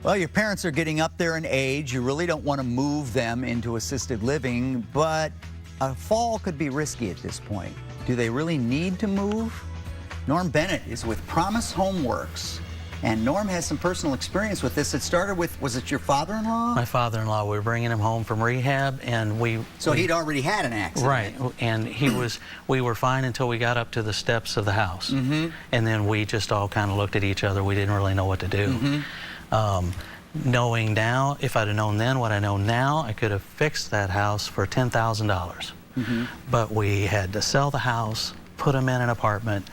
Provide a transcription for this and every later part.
Well, your parents are getting up there in age. You really don't want to move them into assisted living, but a fall could be risky at this point. Do they really need to move? Norm Bennett is with Promise Homeworks, and Norm has some personal experience with this. It started with, was it your father-in-law? My father-in-law. We were bringing him home from rehab, and So he'd already had an accident. Right, and we were fine until we got up to the steps of the house. Mm-hmm. And then we just all kind of looked at each other. We didn't really know what to do. Mm-hmm. Knowing now, if I'd have known then what I know now, I could have fixed that house for $10,000. Mm-hmm. But we had to sell the house, put him in an apartment,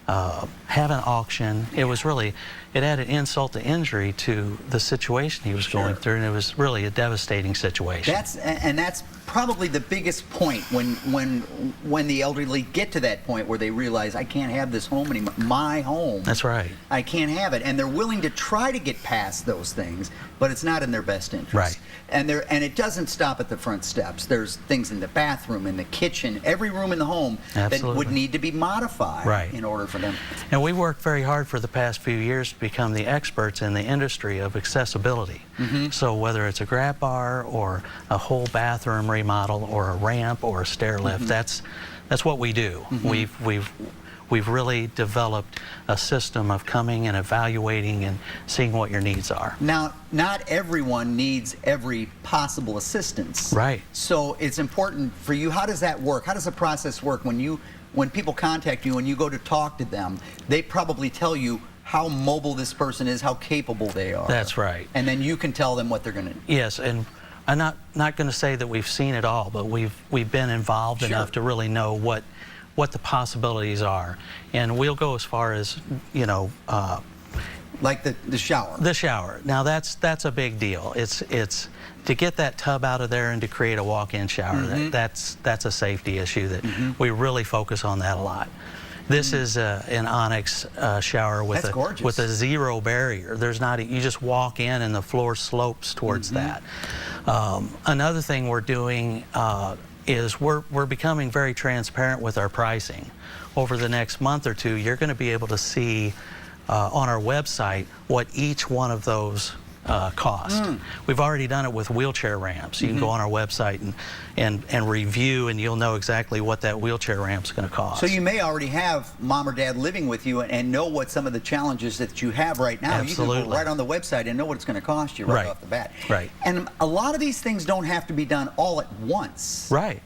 have an auction. It was really, it added insult to injury to the situation he was going through, and it was really a devastating situation. That's probably the biggest point when the elderly get to that point where they realize, I can't have this home anymore. My home. That's right. I can't have it, and they're willing to try to get past those things, but it's not in their best interest. Right. And it doesn't stop at the front steps. There's things in the bathroom, in the kitchen, every room in the home that would need to be modified in order for them. And we worked very hard for the past few years to become the experts in the industry of accessibility. Mm-hmm. So whether it's a grab bar or a whole bathroom remodel or a ramp or a stair lift, that's what we do. We've really developed a system of coming and evaluating and seeing what your needs are. Now, not everyone needs every possible assistance. Right. So it's important for you. How does that work? How does the process work when people contact you and you go to talk to them? They probably tell you how mobile this person is, how capable they are. That's right. And then you can tell them what they're going to do. Yes, and I'm not going to say that we've seen it all, but we've been involved enough to really know what the possibilities are. And we'll go as far as, you know, like the shower. The shower. Now that's a big deal. It's to get that tub out of there and to create a walk-in shower. That's a safety issue that we really focus on that a lot. This is an onyx shower with a zero barrier. There's not you just walk in and the floor slopes towards that. Another thing we're doing is we're becoming very transparent with our pricing. Over the next month or two, you're going to be able to see on our website what each one of those cost. We've already done it with wheelchair ramps. You can go on our website and review, and you'll know exactly what that wheelchair ramp's going to cost. So you may already have mom or dad living with you and know what some of the challenges that you have right now. Absolutely. You can go right on the website and know what it's going to cost you right off the bat. Right. And a lot of these things don't have to be done all at once. Right.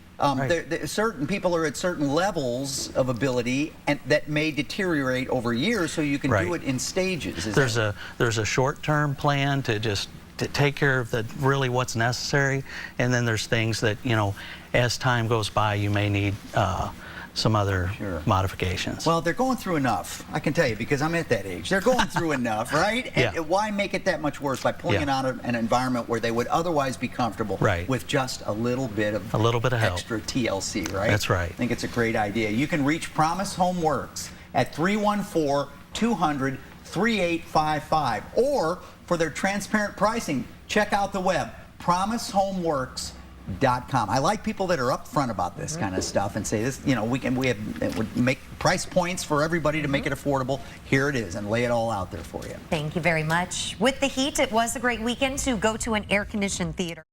Certain people are at certain levels of ability and that may deteriorate over years, so you can do it in stages. There's a short-term plan to just take care of really what's necessary, and then there's things that, you know, as time goes by, you may need some other modifications. Well, they're going through enough, I can tell you, because I'm at that age. They're going through enough, right? And why make it that much worse by pulling it out of an environment where they would otherwise be comfortable with just a little bit of extra TLC, right? That's right. I think it's a great idea. You can reach Promise Homeworks at 314-200-3855, or for their transparent pricing, check out the web, promisehomeworks.com. I like people that are upfront about this kind of stuff and say, this, you know, we would make price points for everybody to make it affordable. Here it is, and lay it all out there for you. Thank you very much. With the heat, it was a great weekend to go to an air-conditioned theater.